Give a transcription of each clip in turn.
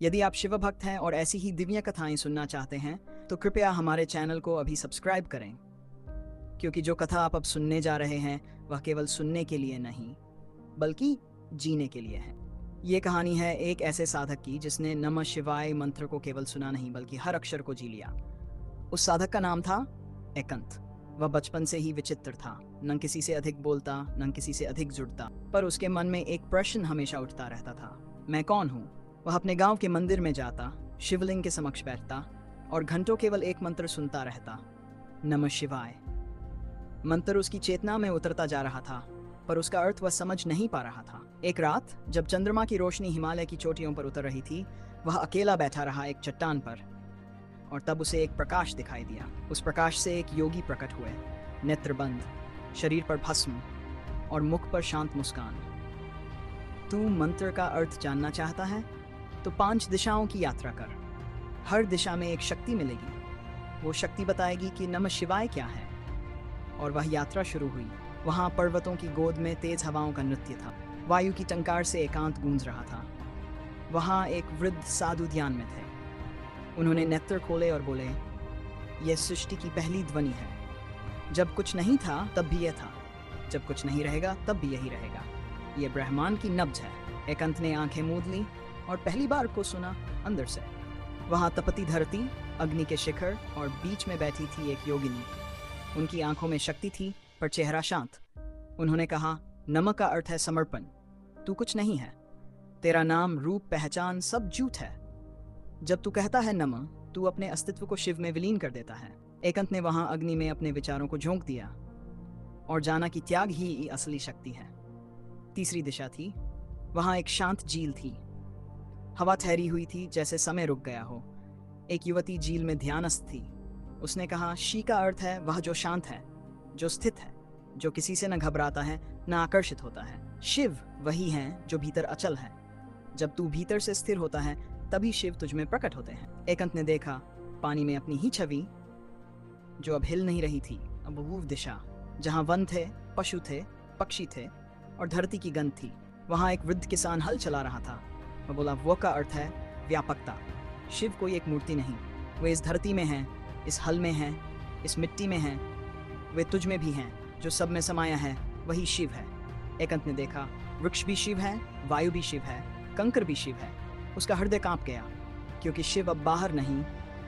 यदि आप शिव भक्त हैं और ऐसी ही दिव्य कथाएं सुनना चाहते हैं तो कृपया हमारे चैनल को अभी सब्सक्राइब करें, क्योंकि जो कथा आप अब सुनने जा रहे हैं वह केवल सुनने के लिए नहीं बल्कि जीने के लिए है। ये कहानी है एक ऐसे साधक की जिसने नमः शिवाय मंत्र को केवल सुना नहीं बल्कि हर अक्षर को जी लिया। उस साधक का नाम था एकंत। वह बचपन से ही विचित्र था, न किसी से अधिक बोलता न किसी से अधिक जुड़ता, पर उसके मन में एक प्रश्न हमेशा उठता रहता था, मैं कौन हूँ? वह अपने गांव के मंदिर में जाता, शिवलिंग के समक्ष बैठता और घंटों केवल एक मंत्र सुनता रहता, नमः शिवाय। मंत्र उसकी चेतना में उतरता जा रहा था, पर उसका अर्थ वह समझ नहीं पा रहा था। एक रात जब चंद्रमा की रोशनी हिमालय की चोटियों पर उतर रही थी, वह अकेला बैठा रहा एक चट्टान पर, और तब उसे एक प्रकाश दिखाई दिया। उस प्रकाश से एक योगी प्रकट हुए, नेत्र बंद, शरीर पर भस्म और मुख पर शांत मुस्कान। तू मंत्र का अर्थ जानना चाहता है तो 5 दिशाओं की यात्रा कर। हर दिशा में एक शक्ति मिलेगी, वो शक्ति बताएगी कि नमः शिवाय क्या है। और वह यात्रा शुरू हुई। वहां पर्वतों की गोद में तेज हवाओं का नृत्य था, वायु की टंकार से एकांत गूंज रहा था। वहां एक वृद्ध साधु ध्यान में थे। उन्होंने नेत्र खोले और बोले, यह सृष्टि की पहली ध्वनि है। जब कुछ नहीं था तब भी यह था, जब कुछ नहीं रहेगा तब भी यही रहेगा। यह ब्रह्मांड की नब्ज है। एकंत ने आंखें मूंद ली और पहली बार को सुना अंदर से। वहां तपती धरती, अग्नि के शिखर और बीच में बैठी थी एक योगिनी। उनकी आंखों में शक्ति थी पर चेहरा शांत। उन्होंने कहा, नमः का अर्थ है समर्पण। तू कुछ नहीं है, तेरा नाम, रूप, पहचान सब झूठ है। जब तू कहता है नमः, तू अपने अस्तित्व को शिव में विलीन कर देता है। एकंत ने वहां अग्नि में अपने विचारों को झोंक दिया और जाना कि त्याग ही असली शक्ति है। तीसरी दिशा थी। वहां एक शांत झील थी। हवा ठहरी हुई थी, जैसे समय रुक गया हो। एक युवती झील में ध्यानस्थ थी। उसने कहा, शी का अर्थ है वह जो शांत है, जो स्थित है, जो किसी से न घबराता है न आकर्षित होता है। शिव वही है जो भीतर अचल है। जब तू भीतर से स्थिर होता है तभी शिव तुझ में प्रकट होते हैं। एकंत ने देखा पानी में अपनी ही छवि, जो अब हिल नहीं रही थी। अब वो दिशा जहां वन थे, पशु थे, पक्षी थे और धरती की गंध थी। वहां एक वृद्ध किसान हल चला रहा था। वह बोला, वो का अर्थ है व्यापकता। शिव कोई एक मूर्ति नहीं, वे इस धरती में हैं, इस हल में हैं, इस मिट्टी में हैं, वे तुझ में भी हैं। जो सब में समाया है वही शिव है। एकंत ने देखा वृक्ष भी शिव है, वायु भी शिव है, कंकर भी शिव है। उसका हृदय कांप गया, क्योंकि शिव अब बाहर नहीं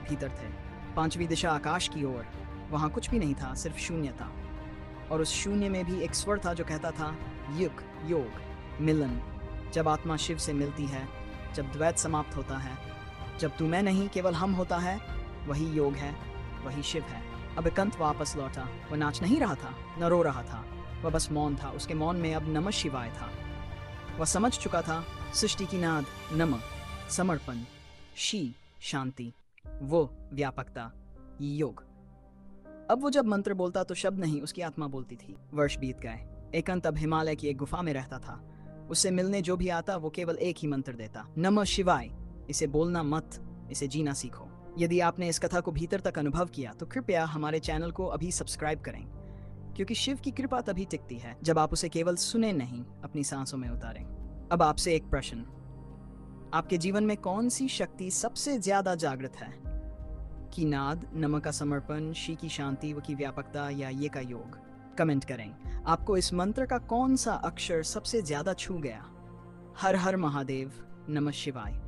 भीतर थे। 5वीं दिशा आकाश की ओर। वहां कुछ भी नहीं था, सिर्फ शून्य था। और उस शून्य में भी एक स्वर था जो कहता था, युग, योग, मिलन। जब आत्मा शिव से मिलती है, जब द्वैत समाप्त होता है, जब तू मैं नहीं केवल हम होता है, वही योग है, वही शिव है। अब एकंत वापस लौटा। वह नाच नहीं रहा था, न रो रहा था, वह बस मौन था। उसके मौन में अब नमः शिवाय था। वह समझ चुका था, सृष्टि की नाद नमः, समर्पण, शी शांति, वो व्यापकता, योग। अब वो जब मंत्र बोलता तो शब्द नहीं, उसकी आत्मा बोलती थी। वर्ष बीत गए। एकंत अब हिमालय की एक गुफा में रहता था। उससे मिलने जो भी आता वो केवल एक ही मंत्र देता, नमः शिवाय। इसे बोलना मत, इसे जीना सीखो। यदि आपने इस कथा को भीतर तक अनुभव किया तो कृपया हमारे चैनल को अभी सब्सक्राइब करें, क्योंकि शिव की कृपा तभी टिकती है जब आप उसे केवल सुने नहीं, अपनी सांसों में उतारें। अब आपसे एक प्रश्न, आपके जीवन में कौन सी शक्ति सबसे ज्यादा जागृत है? की नाद, नमः का समर्पण, शी की शांति, वो की व्यापकता, या ये का योग? कमेंट करें। आपको इस मंत्र का कौन सा अक्षर सबसे ज्यादा छू गया? हर हर महादेव, नमः शिवाय।